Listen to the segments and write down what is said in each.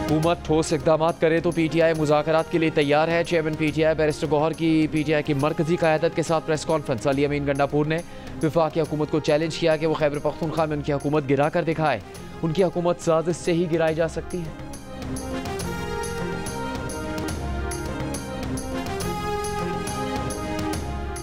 हुकूमत ठोस इक़दाम करे तो PTI मुज़ाकरात के लिए तैयार है। चेयरमैन PTI बैरिस्टर गौहर की PTI की मरकजी क़यादत के साथ प्रेस कॉन्फ्रेंस। अली अमीन गंडापुर ने वफाकी हुकूमत को चैलेंज किया कि वो खैबर पख्तूनख्वा में उनकी हुकूमत गिरा कर दिखाए। उनकी हुकूमत साजिश से ही गिराई जा सकती है।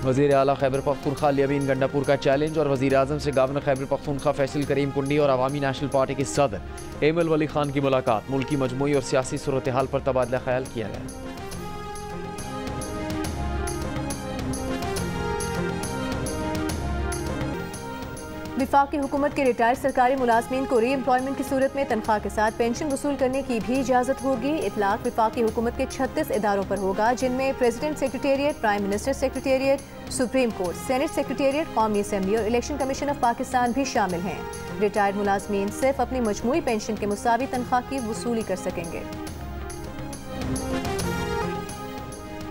वज़ीर आला खैबर पख्तूनख्वा अली अमीन गंडापुर का चैलेंज और वज़ीर आज़म से गवर्नर खैबर पख्तूनख्वा फैसल करीम कुंडी और अवामी नेशनल पार्टी के सदर एमल वली खान की मुलाकात। मुल्की मजमूई और सियासी सूरत हाल पर तबादला ख्याल किया गया। वफाकी हुकूमत के रिटायर्ड सरकारी मुलाजमीन को री एम्प्लॉयमेंट की सूरत में तनख्वाह के साथ पेंशन वसूल करने की भी इजाज़त होगी। इतलाक वफाकी हुकूमत के 36 इदारों पर होगा, जिनमें president secretariat, prime minister secretariat, supreme court, senate secretariat, कौमी असम्बली और इलेक्शन कमीशन ऑफ पाकिस्तान भी शामिल हैं। रिटायर्ड मुलाजमीन सिर्फ अपनी मजमूई पेंशन के मुसावी तनख्वाह की वसूली कर सकेंगे।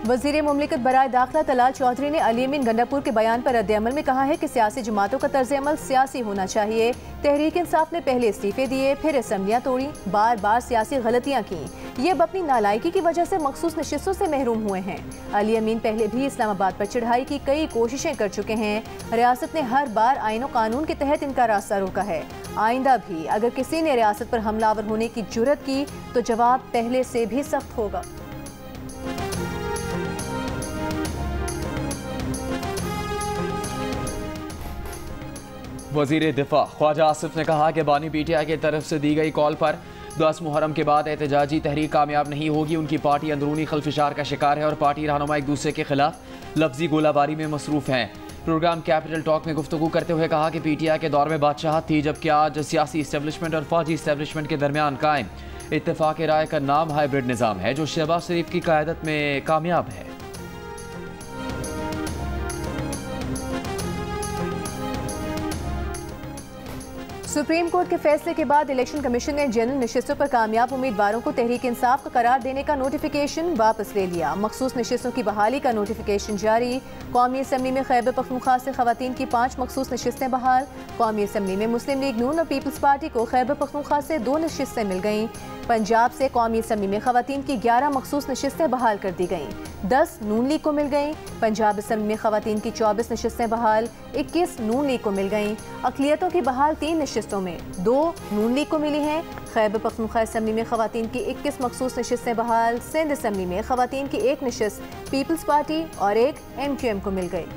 वज़ीर मुमलिकत बराए दाखिला तलाल चौधरी ने अली अमीन गंडापुर के बयान पर रद्द-ए-अमल में कहा है कि सियासी जमातों का तर्ज-ए-अमल सियासी होना चाहिए। तहरीक इंसाफ ने पहले इस्तीफे दिए, फिर असम्बलियाँ तोड़ी, बार बार सियासी गलतियाँ की। ये अब अपनी नालायकी की वजह से मखसूस नशिस्तों से महरूम हुए हैं। अली अमीन पहले भी इस्लामाबाद पर चढ़ाई की कई कोशिशें कर चुके हैं। रियासत ने हर बार आईन और कानून के तहत इनका रास्ता रोका है। आइंदा भी अगर किसी ने रियासत पर हमलावर होने की जुर्रत की तो जवाब पहले से भी सख्त होगा। वज़ीर दिफा ख्वाजा आसिफ ने कहा कि बानी PTI की तरफ से दी गई कॉल पर 10 मुहर्रम के बाद एहतजाजी तहरीक कामयाब नहीं होगी। उनकी पार्टी अंदरूनी खलफिशार का शिकार है और पार्टी रहनुमा एक दूसरे के खिलाफ लफ्जी गोलाबारी में मसरूफ हैं। प्रोग्राम कैपिटल टॉक में गुफ्तगू करते हुए कहा कि PTI के दौर में बादशाहत थी, जबकि आज सियासी इस्टेब्लिशमेंट और फौजी इस्टेब्लिशमेंट के दरमियान कायम इत्तेफाक राय का नाम हाइब्रिड निज़ाम है, जो शहबाज शरीफ की क़यादत में कामयाब है। सुप्रीम कोर्ट के फैसले के बाद इलेक्शन कमीशन ने जनरल नशिस्तों पर कामयाब उम्मीदवारों को तहरीक इंसाफ का करार देने का नोटिफिकेशन वापस ले लिया। मखसूस नशिस्तों की बहाली का नोटिफिकेशन जारी। कौमी असम्बली में खैबर पख्तूनख्वा से खवातीन की 5 मखसूस नशिस्तें बहाल। कौमी असम्बली में मुस्लिम लीग नून और पीपल्स पार्टी को खैबर पख्तूनख्वा से 2 नशिस्तें मिल गईं। पंजाब से कौमी असम्बली में खवातीन की 11 मखसूस नशिस्तें बहाल कर दी गईं, 10 नून लीग को मिल गईं। पंजाब असम्बली में खवातीन की 24 नशिस्तें बहाल, 21 नून लीग को मिल गईं। अक़लियतों की बहाल 3 नशिस्तों में 2 नून लीग को मिली हैं। खैबर पख्तूनख्वा असम्बली में खवातीन की 21 मखसूस नशिस्तें बहाल। सिंध असम्बली में खवातीन की 1 नशिस्त पीपल्स पार्टी और 1 MQM को मिल गई।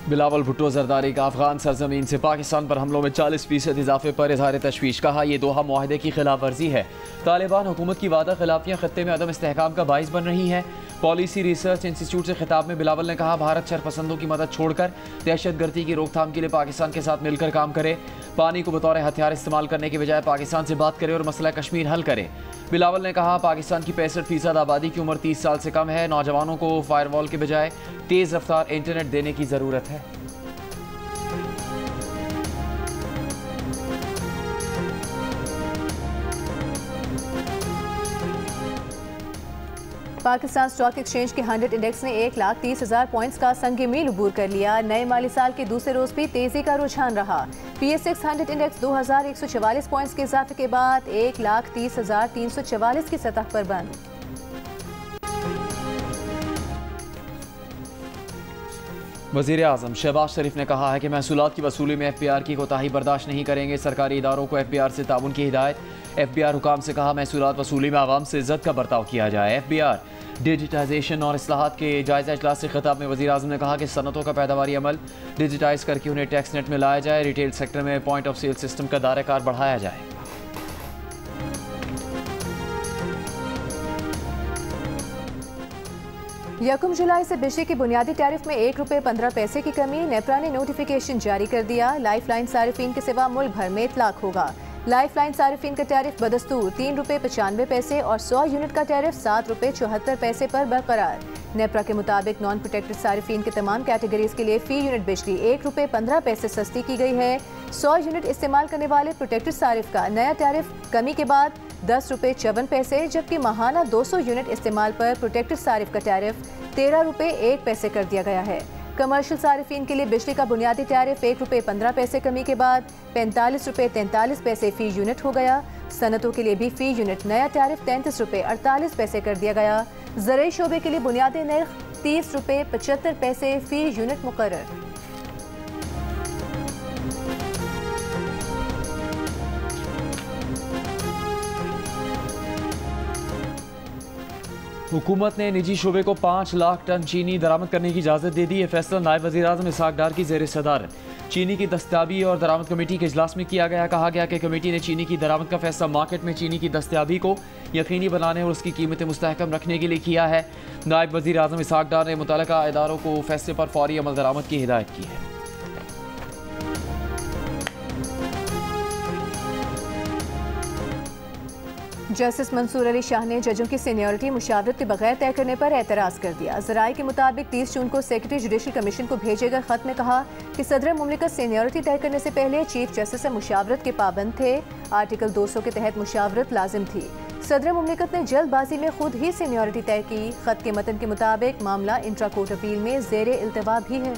बिलावल भुट्टो जरदारी का अफगान सरजमीन से पाकिस्तान पर हमलों में 40% इजाफे पर इजहार तशवीश। कहा यह दोहा मुआहदे की खिलाफ वर्जी है। तालिबान हुकूमत की वादा खिलाफियाँ खत्ते में अदम इस्तेहकाम का बाइस बन रही हैं। पॉलिसी रिसर्च इंस्टीट्यूट से खिताब में बिलावल ने कहा भारत शरपसंदों की मदद छोड़कर दहशतगर्दी की रोकथाम के लिए पाकिस्तान के साथ मिलकर काम करे। पानी को बतौर हथियार इस्तेमाल करने के बजाय पाकिस्तान से बात करे और मसला कश्मीर हल करे। बिलावल ने कहा पाकिस्तान की 65% आबादी की उम्र 30 साल से कम है। नौजवानों को फायरवॉल के बजाय तेज़ रफ्तार इंटरनेट देने की ज़रूरत है। पाकिस्तान स्टॉक एक्सचेंज के 100 इंडेक्स ने 1,30,000 पॉइंट्स का संग मील अबूर कर लिया। नए माली साल के दूसरे रोज भी तेजी का रुझान रहा। PSX 100 इंडेक्स 2,144 पॉइंट्स के इजाफे के बाद 1,30,344 की सतह पर बंद। वज़ीर आज़म शहबाज शरीफ ने कहा है कि महसूलात की वसूली में FBR की कोताही बर्दाश्त नहीं करेंगे। सरकारी इदारों को FBR से ताउन की हिदायत। FBR हुकाम से कहा महसूलात वसूली में आवाम से इज्जत का बर्ताव किया जाए। FBR डिजिटाइजेशन और इस्लाहात के जायज़ा इजलास से खिताब में वज़ीर आज़म ने कहा कि सनतों का पैदावारी अमल डिजिटाइज करके उन्हें टैक्स नेट में लाया जाए। रिटेल सेक्टर में पॉइंट ऑफ सेल सिस्टम का दायरा बढ़ाया जाए। यकम जुलाई से बिजली की बुनियादी टैरिफ में ₹1.15 की कमी। नेपरा ने नोटिफिकेशन जारी कर दिया। लाइफ लाइन सारिफीन के सिवा मुल्क भर में इतलाक होगा। लाइफ लाइन सारिफीन का टैरिफ बदस्तूर ₹3.95 और 100 यूनिट का टैरिफ ₹7.74 पर बरकरार। नेपरा के मुताबिक नॉन प्रोटेक्टेड सारिफीन के तमाम कैटेगरीज के लिए फी यूनिट बिजली ₹1.15 सस्ती की गई है। 100 यूनिट इस्तेमाल करने वाले प्रोटेक्टेड सारिफ का नया टैरिफ कमी के बाद ₹10.54, जबकि माहाना 200 यूनिट इस्तेमाल पर प्रोटेक्टेड सारिफ का टैरिफ ₹13.01 कर दिया गया है। कमर्शियल सारिफिन के लिए बिजली का बुनियादी टैरिफ ₹1.15 कमी के बाद ₹45.43 फी यूनिट हो गया। सनतों के लिए भी फी यूनिट नया टैरिफ ₹33.48 कर दिया गया। ज़राई शोबे के लिए बुनियादी नर्ख ₹30.75 फी यूनिट मुकर्रर। हुकूमत ने निजी शोबे को 5 लाख टन चीनी दरामद करने की इजाज़त दे दी है। फैसला नायब वज़ीर-ए-आज़म इसहाक डार की ज़ेर सदारत चीनी की दस्तयाबी और दरामद कमेटी के इजलास में किया गया। कहा गया कि कमेटी ने चीनी की दरामद का फैसला मार्केट में चीनी की दस्तयाबी को यकीनी बनाने और उसकी कीमतें मुस्तहकम रखने के लिए किया है। नायब वज़ीर-ए-आज़म इसहाक डार ने मुतल्लिका इदारों को फैसले पर फौरी अमल दरामद की हिदायत की है। जस्टिस मंसूर अली शाह ने जजों की सीनियरिटी मुशावरत के बगैर तय करने पर एतराज़ कर दिया। ज़राए के मुताबिक 30 जून को सेक्रेटरी जुडिशल कमीशन को भेजे गए खत में कहा कि सदर मुमलिकत सीनियरिटी तय करने से पहले चीफ जस्टिस से मुशावरत के पाबंद थे। आर्टिकल 200 के तहत मुशावरत लाजिम थी। सदर मुमलिकत ने जल्दबाजी में खुद ही सीनियरिटी तय की। खत के मतन के मुताबिक मामला इंट्रा कोर्ट अपील में ज़ेर इल्तवा भी है।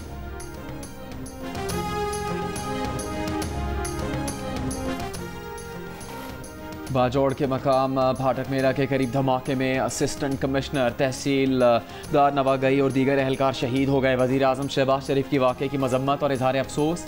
बाजौड़ के मकाम फाटक मेला के करीब धमाके में असिस्टेंट कमिश्नर तहसीलदार नवागई और दीगर एहलकार शहीद हो गए। वज़ीर आज़म शहबाज शरीफ की वाक़े की मजम्मत और इज़हार अफसोस।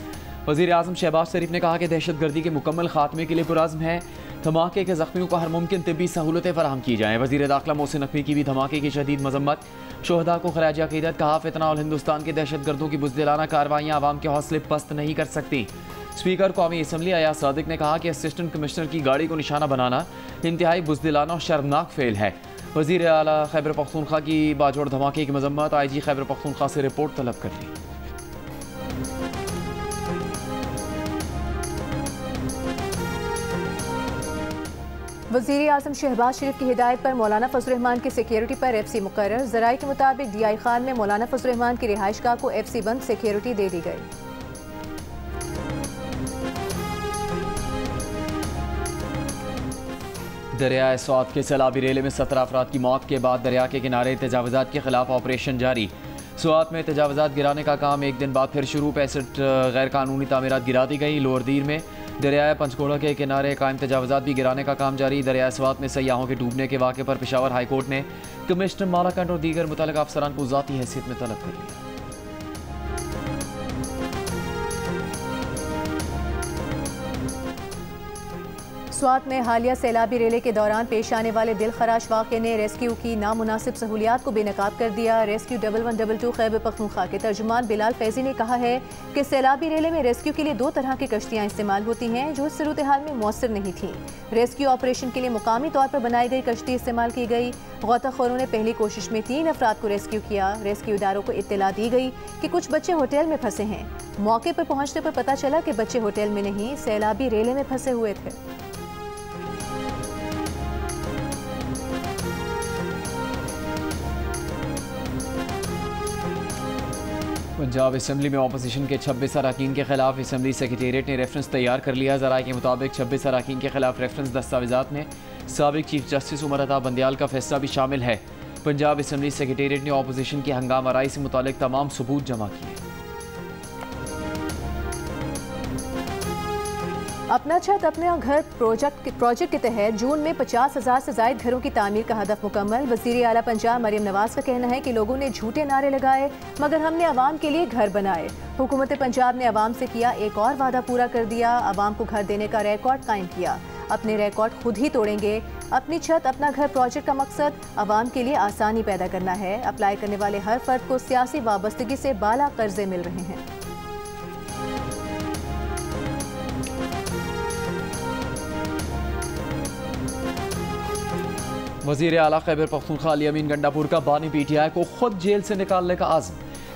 वज़ीर आज़म शहबाज शरीफ ने कहा कि दहशतगर्दी के मुकम्मल खात्मे के लिए पुरज़्म है। धमाके के ज़ख्मियों को हर मुमकिन तिब्बी सहूलतें फराहम की जाएँ। वज़ीर दाखिला मोहसिन नकवी की भी धमाके की शदीद मजम्मत। शोहदा को खराज अक़ीदत। कहा फितना और हिंदुस्तान के दहशतगर्दों की बुज़दिलाना कार्रवाइयाँ आवाम के हौसले पस्त नहीं कर सकती। स्पीकर कौमी असम्बली अयाज सादिक ने कहा कि असिस्टेंट कमिश्नर की गाड़ी को निशाना बनाना इंतहाई बुज़दिलाना और शर्मनाक फेल है। वज़ीर आला खैबर पख्तूनख्वा की बाजौड़ धमाके की मजम्मत। IG खैबर पख्तूनख्वा से रिपोर्ट तलब कर ली। वज़ीर आज़म शहबाज शरीफ की हिदायत पर मौलाना फजल रहमान की सिक्योरिटी पर FC मुकर्रर। ज़राए के मुताबिक DI खान में मौलाना फजल रहमान की रिहाइशगाह को FC बंद सिक्योरिटी दे दी गई। दरियाए स्वात के सैलाबी रेले में 17 अफराद की मौत के बाद दरिया के किनारे तजावुज़ात के खिलाफ ऑपरेशन जारी। स्वात में तजावुज़ात गिराने का काम एक दिन बाद फिर शुरू। 65 गैर कानूनी तामीरात गिरा दी गई। लोअर दीर में दरियाए पंचकोड़ा के किनारे कायम तजावुज़ात भी गिराने का काम जारी। दरियाए स्वात में सयाहों के डूबने के वाक़े पर पेशावर हाई कोर्ट ने कमिश्नर मालाकंड और दीगर मुतल्लिका अफसरान को ज़ाती हैसियत में तलब कर लिया। स्वात में हालिया सैलाबी रेले के दौरान पेश आने वाले दिल खराश वाक़े ने रेस्क्यू की नामुनासिब सहूलियात को बेनकाब कर दिया। रेस्क्यू 1112 खैबर पख्तूनख्वा के तर्जुमान बिलाल फैजी ने कहा है कि सैलाबी रेले में रेस्क्यू के लिए 2 तरह की कश्तियाँ इस्तेमाल होती हैं जो इस सूरत हाल में मौसर नहीं थी। रेस्क्यू ऑपरेशन के लिए मुकामी तौर पर बनाई गई कश्ती इस्तेमाल की गई। गौताखोरों ने पहली कोशिश में 3 अफराद को रेस्क्यू किया। रेस्क्यू इदारों को इत्तला दी गई कि कुछ बच्चे होटल में फंसे हैं। मौके पर पहुंचने पर पता चला कि बच्चे होटल में नहीं, सैलाबी रेले में फंसे हुए थे। पंजाब असम्बली में अपोजिशन के 26 अरकान के खिलाफ असम्बली सेक्रेटेरिएट ने रेफरेंस तैयार कर लिया। ज़राए के मुताबिक 26 अरकान के खिलाफ रेफरेंस दस्तावेज़ात में साबिक चीफ जस्टिस उमर अता बंदियाल का फैसला भी शामिल है। पंजाब असम्बली सेक्रेटेरिएट ने अपोजिशन की हंगामा राय से मुतालिक तमाम सबूत जमा किए। अपना छत अपना घर प्रोजेक्ट के तहत जून में 50,000 से ज़ायद घरों की तामीर का हदफ मुकम्मल। वज़ीर आला पंजाब मरियम नवाज का कहना है कि लोगों ने झूठे नारे लगाए मगर हमने आवाम के लिए घर बनाए। हुकूमत पंजाब ने आवाम से किया एक और वादा पूरा कर दिया। आवाम को घर देने का रिकॉर्ड कायम किया। अपने रिकॉर्ड खुद ही तोड़ेंगे। अपनी छत अपना घर प्रोजेक्ट का मकसद आवाम के लिए आसानी पैदा करना है। अप्लाई करने वाले हर फर्द को सियासी वाबस्तगी से बाला कर्जे मिल रहे हैं। वज़ीर आला खैबर पख्तूनख्वा अली अमीन गंडापुर का बानी PTI को खुद जेल से निकालने का आज़म।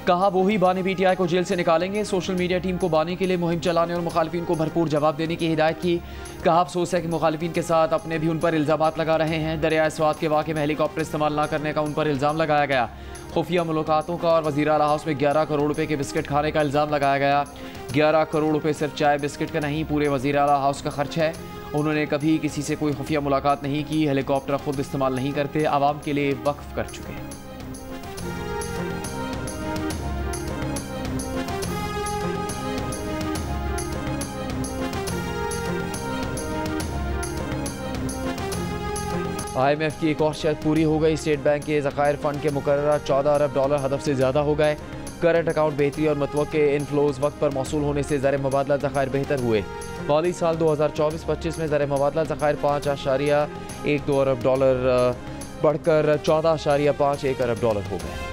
कहा वो ही बानी PTI को जेल से निकालेंगे। सोशल मीडिया टीम को बानी के लिए मुहिम चलाने और मुखालिफिन को भरपूर जवाब देने की हिदायत की। कहा अफसोस है कि मुखालिफिन के साथ अपने भी उन पर इल्ज़ामात लगा रहे हैं। दरियाए स्वात के वाक़े में हेलीकॉप्टर इस्तेमाल न करने का उन पर इल्ज़ाम लगाया गया। खुफिया मुलाकातों का और वज़ीर आला हाउस में 11 करोड़ रुपए के बिस्किट खाने का इल्ज़ाम लगाया गया। 11 करोड़ रुपए सिर्फ चाय बिस्किट का नहीं, पूरे वज़ीर आला हाउस का खर्च है। उन्होंने कभी किसी से कोई खुफिया मुलाकात नहीं की। हेलीकॉप्टर खुद इस्तेमाल नहीं करते, आवाम के लिए वक्फ कर चुके हैं। IMF की एक और शर्त पूरी हो गई। स्टेट बैंक के ज़खायर फ़ंड के मुकर्रर 14 अरब डॉलर हदफ से ज़्यादा हो गए। करंट अकाउंट बेहतरी और मुतवक्के इनफ्लोज वक्त पर मौसूल होने से ज़र मुबादला ज़खायर बेहतर हुए। माली साल 2024-25 में ज़र मुबादला ज़खायर 5.12 अरब डॉलर बढ़कर 14.51 अरब डॉलर हो गए।